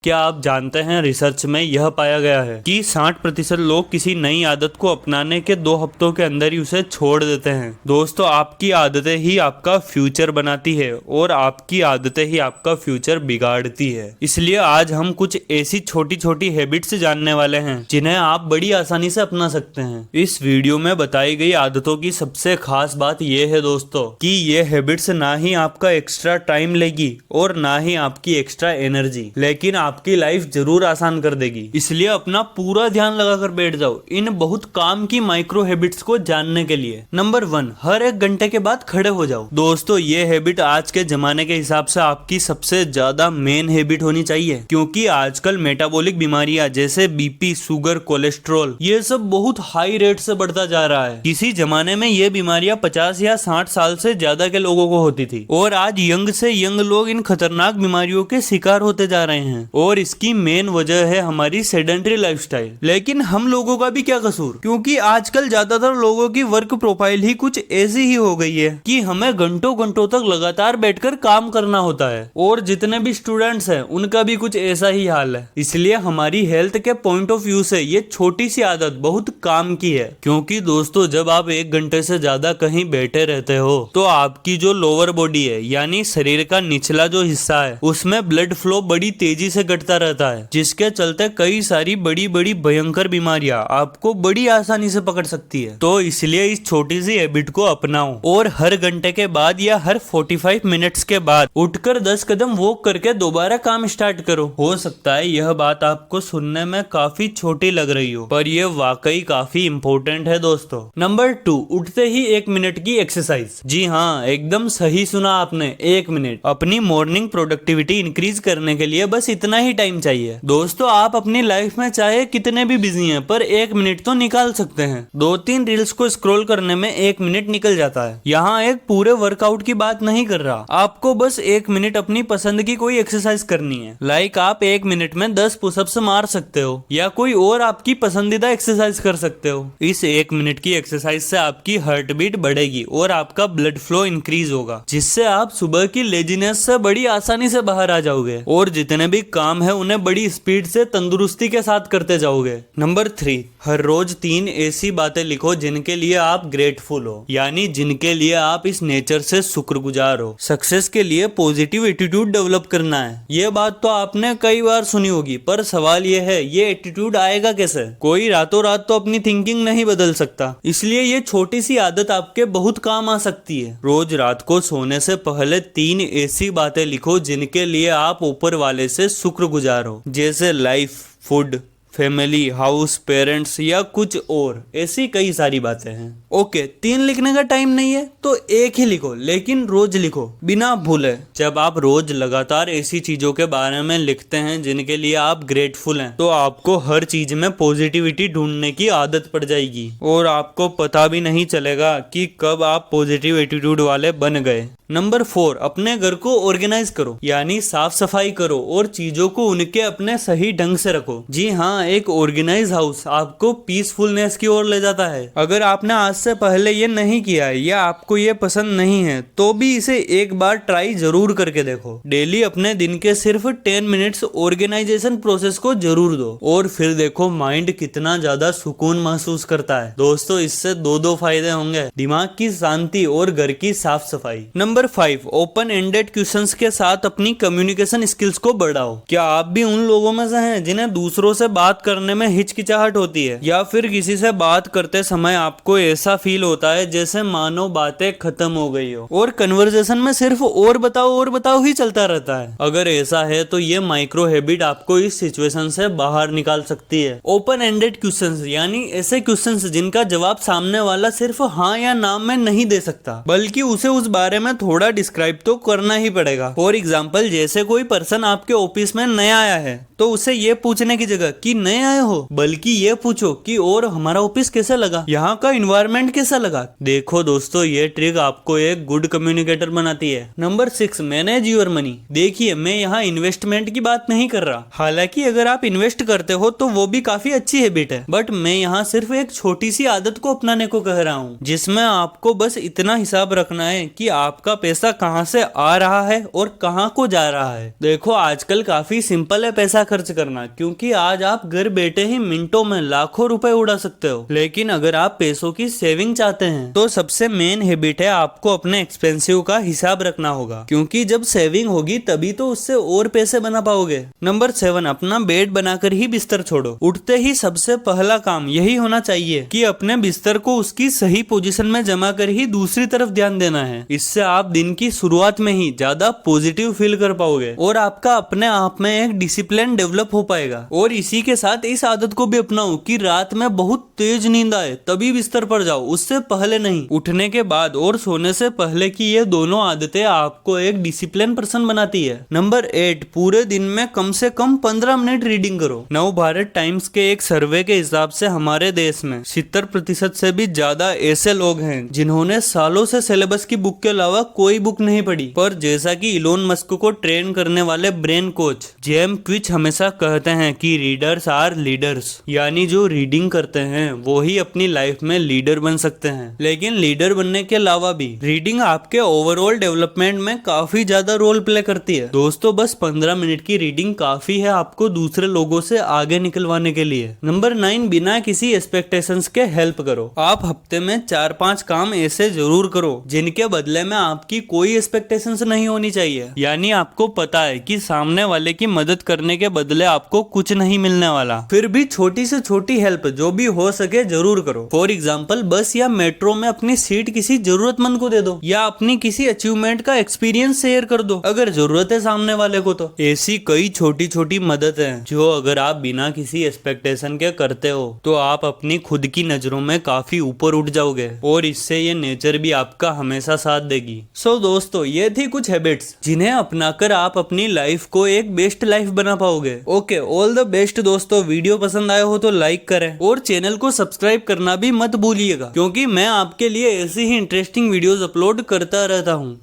क्या आप जानते हैं रिसर्च में यह पाया गया है कि 60% लोग किसी नई आदत को अपनाने के 2 हफ्तों के अंदर ही उसे छोड़ देते हैं। दोस्तों, आपकी आदतें ही आपका फ्यूचर बनाती है और आपकी आदतें ही आपका फ्यूचर बिगाड़ती है। इसलिए आज हम कुछ ऐसी छोटी छोटी हैबिट्स जानने वाले हैं जिन्हें आप बड़ी आसानी से अपना सकते हैं। इस वीडियो में बताई गई आदतों की सबसे खास बात यह है दोस्तों कि ये हैबिट्स ना ही आपका एक्स्ट्रा टाइम लेगी और ना ही आपकी एक्स्ट्रा एनर्जी, लेकिन आपकी लाइफ जरूर आसान कर देगी। इसलिए अपना पूरा ध्यान लगाकर बैठ जाओ इन बहुत काम की माइक्रो हैबिट्स को जानने के लिए। नंबर 1, हर 1 घंटे के बाद खड़े हो जाओ। दोस्तों, ये हैबिट आज के जमाने के हिसाब से आपकी सबसे ज्यादा मेन हैबिट होनी चाहिए, क्योंकि आजकल मेटाबॉलिक बीमारियां जैसे बीपी, शुगर, कोलेस्ट्रॉल ये सब बहुत हाई रेट से बढ़ता जा रहा है। किसी जमाने में ये बीमारियां 50 या 60 साल से ज्यादा के लोगों को होती थी और आज यंग से यंग लोग इन खतरनाक बीमारियों के शिकार होते जा रहे हैं और इसकी मेन वजह है हमारी सेडेंटरी लाइफस्टाइल। लेकिन हम लोगों का भी क्या कसूर, क्योंकि आजकल ज्यादातर लोगों की वर्क प्रोफाइल ही कुछ ऐसी ही हो गई है कि हमें घंटों घंटों तक लगातार बैठकर काम करना होता है और जितने भी स्टूडेंट्स हैं उनका भी कुछ ऐसा ही हाल है। इसलिए हमारी हेल्थ के पॉइंट ऑफ व्यू से ये छोटी सी आदत बहुत काम की है, क्योंकि दोस्तों जब आप 1 घंटे से ज्यादा कहीं बैठे रहते हो तो आपकी जो लोअर बॉडी है यानी शरीर का निचला जो हिस्सा है उसमें ब्लड फ्लो बड़ी तेजी से घटता रहता है, जिसके चलते कई सारी बड़ी बड़ी भयंकर बीमारियां आपको बड़ी आसानी से पकड़ सकती है। तो इसलिए इस छोटी सी हैबिट को अपनाओ और हर घंटे के बाद या हर 45 मिनट्स के बाद उठकर 10 कदम वॉक करके दोबारा काम स्टार्ट करो। हो सकता है यह बात आपको सुनने में काफी छोटी लग रही हो, पर यह वाकई काफी इम्पोर्टेंट है दोस्तों। नंबर 2, उठते ही 1 मिनट की एक्सरसाइज। जी हाँ, एकदम सही सुना आपने, 1 मिनट। अपनी मॉर्निंग प्रोडक्टिविटी इंक्रीज करने के लिए बस इतना ही टाइम चाहिए। दोस्तों, आप अपनी लाइफ में चाहे कितने भी बिजी हैं पर 1 मिनट तो निकाल सकते हैं। 2-3 रील्स को स्क्रॉल करने में 1 मिनट निकल जाता है। यहाँ एक पूरे वर्कआउट की बात नहीं कर रहा, आपको बस 1 मिनट अपनी पसंद की कोई एक्सरसाइज करनी है। लाइक आप 1 मिनट में 10 पुशअप्स मार सकते हो या कोई और आपकी पसंदीदा एक्सरसाइज कर सकते हो। इस 1 मिनट की एक्सरसाइज से आपकी हार्ट बीट बढ़ेगी और आपका ब्लड फ्लो इंक्रीज होगा, जिससे आप सुबह की लेजीनेस से बड़ी आसानी से बाहर आ जाओगे और जितने भी काम है उन्हें बड़ी स्पीड से तंदुरुस्ती के साथ करते जाओगे। नंबर 3, हर रोज 3 ऐसी बातें लिखो जिनके लिए आप ग्रेटफुल हो, यानी जिनके लिए आप इस नेचर से शुक्रगुजार हो। सक्सेस के लिए पॉजिटिव एटीट्यूड डेवलप करना है। ये बात तो आपने कई बार सुनी होगी, पर सवाल ये है ये एटीट्यूड आएगा कैसे? कोई रातों रात तो अपनी थिंकिंग नहीं बदल सकता, इसलिए ये छोटी सी आदत आपके बहुत काम आ सकती है। रोज रात को सोने से पहले 3 ऐसी बातें लिखो जिनके लिए आप ऊपर वाले से शुक्रगुजार हो, जैसे life, food, family, house, parents या कुछ और ऐसी कई सारी बातें हैं। ओके, 3 लिखने का टाइम नहीं है तो 1 ही लिखो, लेकिन रोज लिखो बिना भूले। जब आप रोज लगातार ऐसी चीजों के बारे में लिखते हैं जिनके लिए आप ग्रेटफुल हैं, तो आपको हर चीज में पॉजिटिविटी ढूंढने की आदत पड़ जाएगी और आपको पता भी नहीं चलेगा कि कब आप पॉजिटिव एटीट्यूड वाले बन गए। नंबर 4, अपने घर को ऑर्गेनाइज करो, यानी साफ सफाई करो और चीजों को उनके अपने सही ढंग से रखो। जी हाँ, एक ऑर्गेनाइज हाउस आपको पीसफुलनेस की ओर ले जाता है। अगर आपने आज से पहले ये नहीं किया है या आपको ये पसंद नहीं है तो भी इसे एक बार ट्राई जरूर करके देखो। डेली अपने दिन के सिर्फ 10 मिनट्स ऑर्गेनाइजेशन प्रोसेस को जरूर दो और फिर देखो माइंड कितना ज्यादा सुकून महसूस करता है। दोस्तों, इससे 2 फायदे होंगे, दिमाग की शांति और घर की साफ सफाई। नंबर 5, ओपन एंडेड क्वेश्चंस के साथ अपनी कम्युनिकेशन स्किल्स को बढ़ाओ। क्या आप भी उन लोगों में से हैं जिन्हें दूसरों से बात करने में हिचकिचाहट होती है, या फिर किसी से बात करते समय आपको ऐसा फील होता है जैसे मानो बातें खत्म हो गई हो और कन्वर्सेशन में सिर्फ और बताओ ही चलता रहता है? अगर ऐसा है तो ये माइक्रो हैबिट आपको इस सिचुएशन से बाहर निकाल सकती है। ओपन एंडेड क्वेश्चंस यानी ऐसे क्वेश्चंस जिनका जवाब सामने वाला सिर्फ हाँ या ना में नहीं दे सकता, बल्कि उसे उस बारे में थोड़ा डिस्क्राइब तो करना ही पड़ेगा। फॉर एग्जाम्पल, जैसे कोई पर्सन आपके ऑफिस में नया आया है तो उसे ये पूछने की जगह कि नए आए हो, बल्कि ये पूछो कि और हमारा ऑफिस कैसा लगा, यहाँ का इन्वायरमेंट कैसा लगा। देखो दोस्तों, ये ट्रिक आपको एक गुड कम्युनिकेटर बनाती है। Number 6, manage your money. देखिए, मैं यहाँ इन्वेस्टमेंट की बात नहीं कर रहा, हालांकि अगर आप इन्वेस्ट करते हो तो वो भी काफी अच्छी हैबिट है, बट मैं यहाँ सिर्फ एक छोटी सी आदत को अपनाने को कह रहा हूँ, जिसमें आपको बस इतना हिसाब रखना है कि आपका पैसा कहाँ से आ रहा है और कहाँ को जा रहा है। देखो, आजकल काफी सिंपल है पैसा खर्च करना, क्योंकि आज आप घर बैठे ही मिनटों में लाखों रुपए उड़ा सकते हो। लेकिन अगर आप पैसों की सेविंग चाहते हैं तो सबसे मेन हैबिट है आपको अपने एक्सपेंसिव का हिसाब रखना होगा, क्योंकि जब सेविंग होगी तभी तो उससे और पैसे बना पाओगे। नंबर 7, अपना बेड बनाकर ही बिस्तर छोड़ो। उठते ही सबसे पहला काम यही होना चाहिए कि अपने बिस्तर को उसकी सही पोजीशन में जमा कर ही दूसरी तरफ ध्यान देना है। इससे आप दिन की शुरुआत में ही ज्यादा पॉजिटिव फील कर पाओगे और आपका अपने आप में एक डिसिप्लिन डेवलप हो पाएगा। और इसी के साथ इस आदत को भी अपनाओ कि रात में बहुत तेज नींद आए तभी बिस्तर पर जाओ, उससे पहले नहीं। उठने के बाद और सोने से पहले की ये दोनों आदतें आपको एक डिसिप्लिन पर्सन बनाती है। नंबर 8, पूरे दिन में कम से कम 15 मिनट रीडिंग करो। नव भारत टाइम्स के एक सर्वे के हिसाब से हमारे देश में 70% से भी ज्यादा ऐसे लोग हैं जिन्होंने सालों से सिलेबस की बुक के अलावा कोई बुक नहीं पढ़ी। पर जैसा कि इलोन मस्क को ट्रेन करने वाले ब्रेन कोच जेम क्विच हमेशा कहते हैं कि रीडर्स आर लीडर्स, यानी जो रीडिंग करते हैं वो ही अपनी लाइफ में लीडर बन सकते हैं। लेकिन लीडर बनने के अलावा भी रीडिंग आपके ओवरऑल डेवलपमेंट में काफी ज्यादा रोल प्ले करती है। दोस्तों, बस 15 मिनट की रीडिंग काफी है आपको दूसरे लोगों से आगे निकलवाने के लिए। नंबर 9, बिना किसी एक्सपेक्टेशंस के हेल्प करो। आप हफ्ते में 4-5 काम ऐसे जरूर करो जिनके बदले में आपकी कोई एक्सपेक्टेशंस नहीं होनी चाहिए। यानी आपको पता है कि सामने वाले की मदद करने के बदले आपको कुछ नहीं मिलने वाला, फिर भी छोटी से छोटी हेल्प जो भी हो सके जरूर करो। फॉर एग्जाम्पल, बस या मेट्रो में अपनी सीट किसी जरूरतमंद को दे दो या अपनी किसी अचीवमेंट का एक्सपीरियंस शेयर कर दो अगर जरूरत है सामने वाले को। तो ऐसी कई छोटी छोटी मदद है जो अगर आप बिना किसी एक्सपेक्टेशन के करते हो तो आप अपनी खुद की नजरों में काफी ऊपर उठ जाओगे और इससे ये नेचर भी आपका हमेशा साथ देगी। सो दोस्तों, ये थी कुछ हैबिट्स जिन्हें अपनाकर आप अपनी लाइफ को एक बेस्ट लाइफ बना पाओगे। ओके, ऑल द बेस्ट दोस्तों। वीडियो पसंद आया हो तो लाइक करें और चैनल को सब्सक्राइब करना भी मत भूलिएगा, क्योंकि मैं आपके लिए ऐसी ही इंटरेस्टिंग वीडियोस अपलोड करता रहता हूँ।